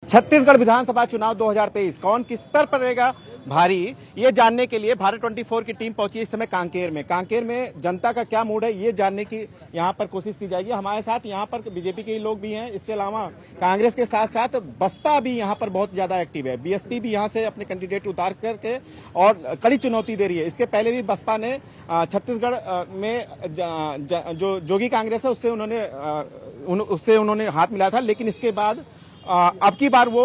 छत्तीसगढ़ विधानसभा चुनाव 2023 कौन किस पर पड़ेगा भारी, ये जानने के लिए भारत 24 की टीम पहुंची इस समय कांकेर में जनता का क्या मूड है ये जानने की यहां पर कोशिश की जाएगी। हमारे साथ यहां पर बीजेपी के लोग भी हैं, इसके अलावा कांग्रेस के साथ साथ बसपा भी यहां पर बहुत ज्यादा एक्टिव है। बीएसपी भी यहां से अपने कैंडिडेट उतार करके और कड़ी चुनौती दे रही है। इसके पहले भी बसपा ने छत्तीसगढ़ में जो जोगी कांग्रेस है उससे उन्होंने हाथ मिलाया था, लेकिन इसके बाद अब की बार वो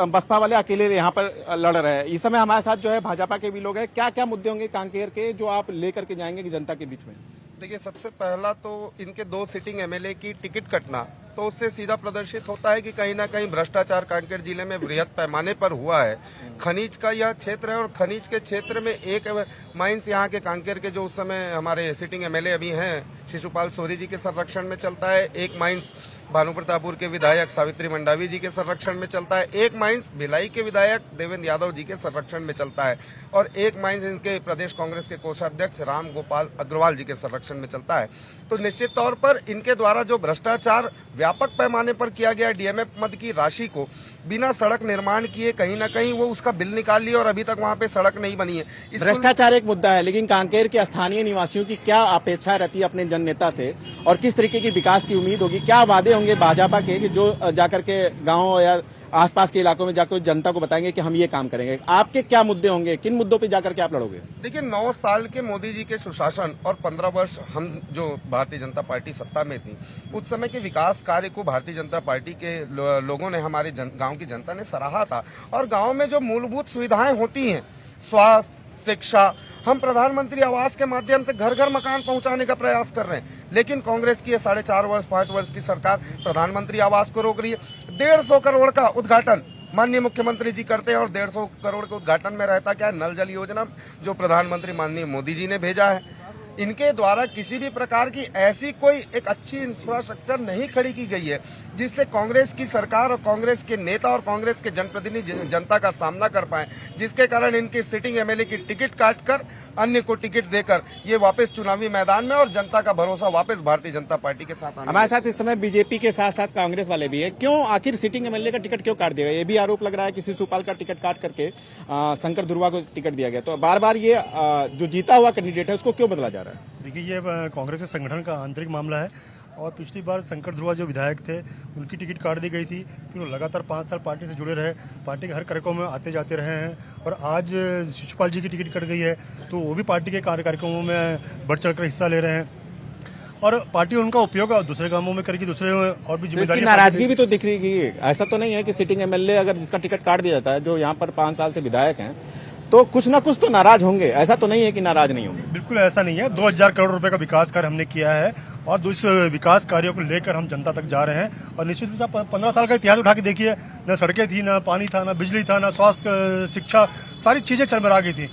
बसपा वाले अकेले यहाँ पर लड़ रहे हैं। इस समय हमारे साथ जो है भाजपा के भी लोग हैं। क्या क्या मुद्दे होंगे कांकेर के जो आप लेकर के जाएंगे कि जनता के बीच में? देखिए, सबसे पहला तो इनके 2 सिटिंग एमएलए की टिकट कटना, तो उससे सीधा प्रदर्शित होता है कि कहीं ना कहीं भ्रष्टाचार कांकेर जिले में बृहद पैमाने पर हुआ है। खनिज का यह क्षेत्र है और खनिज के क्षेत्र में एक माइंस यहाँ के कांकेर के जो उस समय हमारे सिटिंग एमएलए अभी हैं शिशुपाल सोरी जी के संरक्षण में चलता है। एक माइंस भानुप्रतापपुर के विधायक सावित्री मंडावी जी के संरक्षण में चलता है। एक माइंस भिलाई के विधायक देवेंद्र यादव जी के संरक्षण में चलता है और एक माइंस इनके प्रदेश कांग्रेस के कोषाध्यक्ष राम गोपाल अग्रवाल जी के संरक्षण में चलता है। तो निश्चित तौर पर इनके द्वारा जो भ्रष्टाचार व्यापक पैमाने पर किया गया डीएमएफ मद की राशि को बिना सड़क निर्माण किए कहीं ना कहीं वो उसका बिल निकाल लिया और अभी तक वहां पे सड़क नहीं बनी है। भ्रष्टाचार एक मुद्दा है, लेकिन कांकेर के स्थानीय निवासियों की क्या अपेक्षा रहती है अपने जन नेता से और किस तरीके की विकास की उम्मीद होगी? क्या वादे होंगे भाजपा के कि जो जाकर के गाँव या आसपास के इलाकों में जाकर जनता को बताएंगे कि हम ये काम करेंगे? आपके क्या मुद्दे होंगे, किन मुद्दों पे जाकर के आप लड़ोगे? देखिए, 9 साल के मोदी जी के सुशासन और 15 वर्ष हम जो भारतीय जनता पार्टी सत्ता में थी उस समय के विकास कार्य को भारतीय जनता पार्टी के लोगों ने, हमारे गांव की जनता ने सराहा था। और गांव में जो मूलभूत सुविधाएं होती हैं, स्वास्थ्य, शिक्षा, हम प्रधानमंत्री आवास के माध्यम से घर घर मकान पहुंचाने का प्रयास कर रहे हैं। लेकिन कांग्रेस की 4.5 वर्ष 5 वर्ष की सरकार प्रधानमंत्री आवास को रोक रही है। 150 करोड़ का उद्घाटन माननीय मुख्यमंत्री जी करते हैं और 150 करोड़ के उद्घाटन में रहता क्या है? नल जल योजना जो प्रधानमंत्री माननीय मोदी जी ने भेजा है। इनके द्वारा किसी भी प्रकार की ऐसी कोई एक अच्छी इंफ्रास्ट्रक्चर नहीं खड़ी की गई है जिससे कांग्रेस की सरकार और कांग्रेस के नेता और कांग्रेस के जनप्रतिनिधि जनता का सामना कर पाए, जिसके कारण इनके सिटिंग एमएलए की टिकट काटकर अन्य को टिकट देकर ये वापस चुनावी मैदान में और जनता का भरोसा वापस भारतीय जनता पार्टी के साथ। हमारे साथ इस समय बीजेपी के साथ साथ कांग्रेस वाले भी है। क्यों आखिर सिटिंग एमएलए का टिकट क्यों काट दिया गया? ये भी आरोप लग रहा है कि शिशुपाल का टिकट काट करके शंकर ध्रुवा को टिकट दिया गया। तो बार बार ये जो जीता हुआ कैंडिडेट है उसको क्यों बदला जा रहा है? देखिए, ये कांग्रेस के संगठन का आंतरिक मामला है और पिछली बार शंकर ध्रुवा जो विधायक थे उनकी टिकट काट दी गई थी। फिर वो लगातार 5 साल पार्टी से जुड़े रहे, पार्टी के हर कार्यक्रम में आते जाते रहे हैं और आज शिशुपाल जी की टिकट कट गई है तो वो भी पार्टी के कार्यक्रमों में बढ़ चढ़कर हिस्सा ले रहे हैं और पार्टी उनका उपयोग दूसरे कामों में करेगी, दूसरे और भी जिम्मेदारी। नाराजगी भी तो दिख रही है। ऐसा तो नहीं है कि सिटिंग एमएलए अगर जिसका टिकट काट दिया जाता है, जो यहाँ पर 5 साल से विधायक हैं, तो कुछ ना कुछ तो नाराज होंगे। ऐसा तो नहीं है कि नाराज नहीं होंगे। बिल्कुल ऐसा नहीं है। 2000 करोड़ रुपए का विकास कार्य हमने किया है और उस विकास कार्यों को लेकर हम जनता तक जा रहे हैं और निश्चित रूप से 15 साल का इतिहास उठा के देखिए, न सड़कें थी, न पानी था, न बिजली था, न स्वास्थ्य, शिक्षा, सारी चीजें चरमरा गई थी।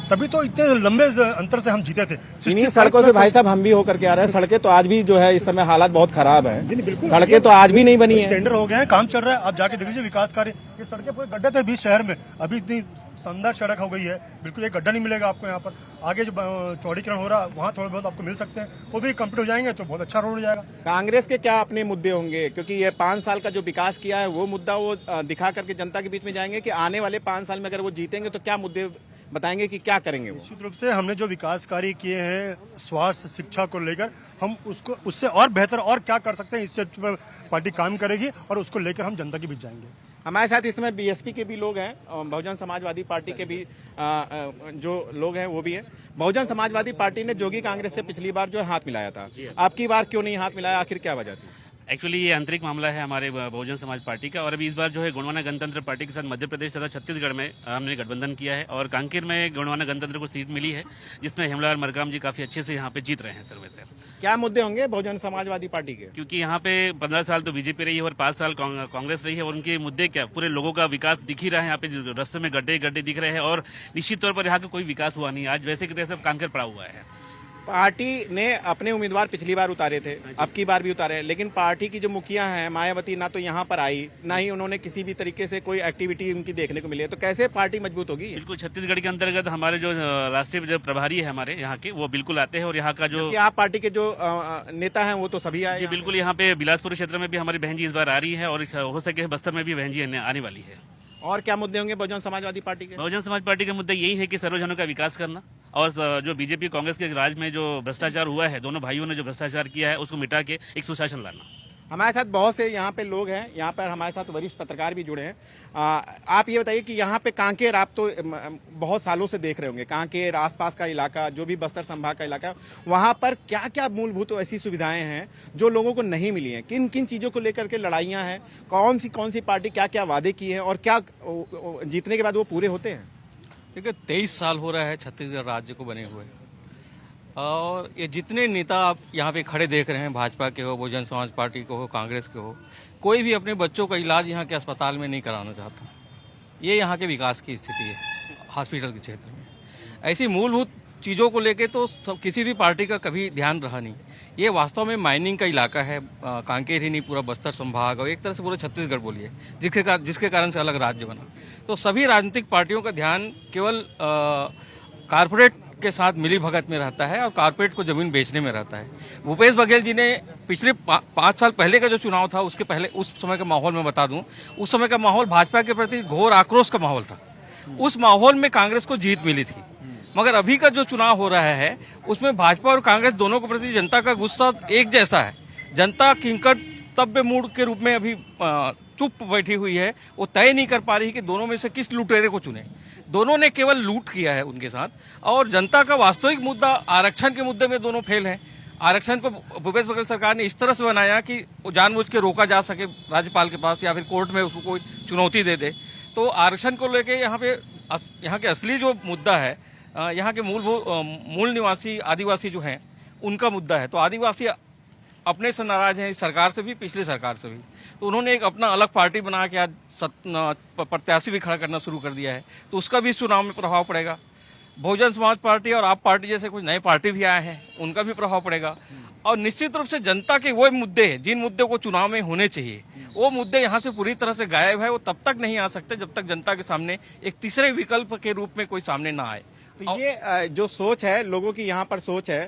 तभी तो इतने लंबे अंतर से हम जीते थे। इन्हीं सड़कों से भाई साहब हम भी होकर के आ रहे हैं। सड़कें तो आज भी जो है इस समय हालात बहुत खराब है। सड़कें तो आज भी नहीं बनी है। टेंडर हो गए हैं, काम चल रहा है। आप जाके देख लीजिए विकास कार्य। ये सड़कें पूरे गड्ढे थे बीच शहर में, अभी इतनी शानदार सड़क हो गई है, बिल्कुल एक गड्ढा नहीं मिलेगा आपको यहाँ पर। आगे जो चौड़ीकरण हो रहा है वहाँ थोड़े बहुत आपको मिल सकते हैं, वो भी कंप्लीट हो जाएंगे तो बहुत अच्छा रोड हो जाएगा। कांग्रेस के क्या अपने मुद्दे होंगे? क्योंकि ये 5 साल का जो विकास किया है वो मुद्दा वो दिखा करके जनता के बीच में जाएंगे कि आने वाले 5 साल में अगर वो जीतेंगे तो क्या मुद्दे बताएंगे कि क्या करेंगे? निश्चित रूप से हमने जो विकास कार्य किए हैं स्वास्थ्य शिक्षा को लेकर, हम उसको उससे और बेहतर और क्या कर सकते हैं, इससे पार्टी काम करेगी और उसको लेकर हम जनता के बीच जाएंगे। हमारे साथ इस समय बीएसपी के भी लोग हैं, बहुजन समाजवादी पार्टी के भी जो लोग हैं वो भी है। बहुजन समाजवादी पार्टी ने जोगी कांग्रेस से पिछली बार जो है हाथ मिलाया था, आपकी बार क्यों नहीं हाथ मिलाया? आखिर क्या वजह थी? एक्चुअली ये आंतरिक मामला है हमारे बहुजन समाज पार्टी का और अभी इस बार जो है गोंडवाना गणतंत्र पार्टी के साथ मध्य प्रदेश तथा छत्तीसगढ़ में हमने गठबंधन किया है और कांकेर में गोंडवाना गणतंत्र को सीट मिली है जिसमें हेमलाल मरकाम जी काफी अच्छे से यहाँ पे जीत रहे हैं सर्वे से। क्या मुद्दे होंगे बहुजन समाजवादी पार्टी के? क्योंकि यहाँ पे 15 साल तो बीजेपी रही है और 5 साल कांग्रेस रही है और उनके मुद्दे क्या, पूरे लोगों का विकास दिख ही रहा है। यहाँ पे रास्ते में गड्ढे दिख रहे हैं और निश्चित तौर पर यहाँ का कोई विकास हुआ नहीं। आज वैसे कि तैसे कांकेर पड़ा हुआ है। पार्टी ने अपने उम्मीदवार पिछली बार उतारे थे, अब की बार भी उतारे, लेकिन पार्टी की जो मुखिया हैं मायावती ना तो यहाँ पर आई, ना ही उन्होंने किसी भी तरीके से कोई एक्टिविटी उनकी देखने को मिली है। तो कैसे पार्टी मजबूत होगी? बिल्कुल छत्तीसगढ़ के अंतर्गत हमारे जो राष्ट्रीय जो प्रभारी है हमारे यहाँ के, वो बिल्कुल आते हैं और यहाँ का जो कि आप पार्टी के जो नेता हैं वो तो सभी आए जी यहाँ। बिल्कुल, यहाँ पे बिलासपुर क्षेत्र में भी हमारी बहन जी इस बार आ रही है और हो सके बस्तर में भी बहन जी आने वाली है। और क्या मुद्दे होंगे बहुजन समाजवादी पार्टी के? बहुजन समाज पार्टी का मुद्दा यही है कि सर्वजनों का विकास करना और जो बीजेपी कांग्रेस के राज में जो भ्रष्टाचार हुआ है, दोनों भाइयों ने जो भ्रष्टाचार किया है उसको मिटा के एक सुशासन लाना। हमारे साथ बहुत से यहाँ पे लोग हैं, यहाँ पर हमारे साथ वरिष्ठ पत्रकार भी जुड़े हैं। आप ये बताइए कि यहाँ पे कांकेर आप तो बहुत सालों से देख रहे होंगे, कांकेर आसपास का इलाका जो भी बस्तर संभाग का इलाका, वहाँ पर क्या क्या मूलभूत ऐसी सुविधाएं हैं जो लोगों को नहीं मिली हैं? किन किन चीज़ों को लेकर के लड़ाइयाँ हैं? कौन सी पार्टी क्या क्या वादे की है और क्या जीतने के बाद वो पूरे होते हैं? देखिए 23 साल हो रहा है छत्तीसगढ़ राज्य को बने हुए, और ये जितने नेता आप यहाँ पे खड़े देख रहे हैं, भाजपा के हो, बहुजन समाज पार्टी को हो, कांग्रेस के हो, कोई भी अपने बच्चों का इलाज यहाँ के अस्पताल में नहीं कराना चाहता। ये यहाँ के विकास की स्थिति है हॉस्पिटल के क्षेत्र में। ऐसी मूलभूत चीज़ों को लेके तो किसी भी पार्टी का कभी ध्यान रहा नहीं। ये वास्तव में माइनिंग का इलाका है, कांकेर ही नहीं पूरा बस्तर संभाग और एक तरह से पूरा छत्तीसगढ़ बोलिए, जिसके कारण से अलग राज्य बना। तो सभी राजनीतिक पार्टियों का ध्यान केवल कारपोरेट के साथ मिली भगत में रहता है और कारपोरेट को जमीन बेचने में रहता है। भूपेश बघेल जी ने पिछले 5 साल पहले का जो चुनाव था उसके पहले उस समय का माहौल मैं बता दूं, उस समय का माहौल भाजपा के प्रति घोर आक्रोश का माहौल था। उस माहौल में कांग्रेस को जीत मिली थी। मगर अभी का जो चुनाव हो रहा है उसमें भाजपा और कांग्रेस दोनों के प्रति जनता का गुस्सा एक जैसा है। जनता किंकर्तव्य मूड के रूप में अभी चुप बैठी हुई है। वो तय नहीं कर पा रही कि दोनों में से किस लुटेरे को चुने। दोनों ने केवल लूट किया है उनके साथ, और जनता का वास्तविक मुद्दा आरक्षण के मुद्दे में दोनों फेल हैं। आरक्षण को भूपेश बघेल सरकार ने इस तरह से बनाया कि वो जानबूझ के रोका जा सके राज्यपाल के पास या फिर कोर्ट में उसको कोई चुनौती दे दे। तो आरक्षण को लेके यहाँ के असली जो मुद्दा है, यहाँ के मूल निवासी आदिवासी जो हैं उनका मुद्दा है। तो आदिवासी अपने से नाराज हैं, इस सरकार से भी, पिछली सरकार से भी। तो उन्होंने एक अपना अलग पार्टी बना के आज प्रत्याशी भी खड़ा करना शुरू कर दिया है। तो उसका भी चुनाव में प्रभाव पड़ेगा। बहुजन समाज पार्टी और आप पार्टी जैसे कुछ नए पार्टी भी आए हैं, उनका भी प्रभाव पड़ेगा। और निश्चित रूप से जनता के वो मुद्दे हैं जिन मुद्दों को चुनाव में होने चाहिए, वो मुद्दे यहाँ से पूरी तरह से गायब है। वो तब तक नहीं आ सकते जब तक जनता के सामने एक तीसरे विकल्प के रूप में कोई सामने ना आए। तो ये जो सोच है लोगों की, यहाँ पर सोच है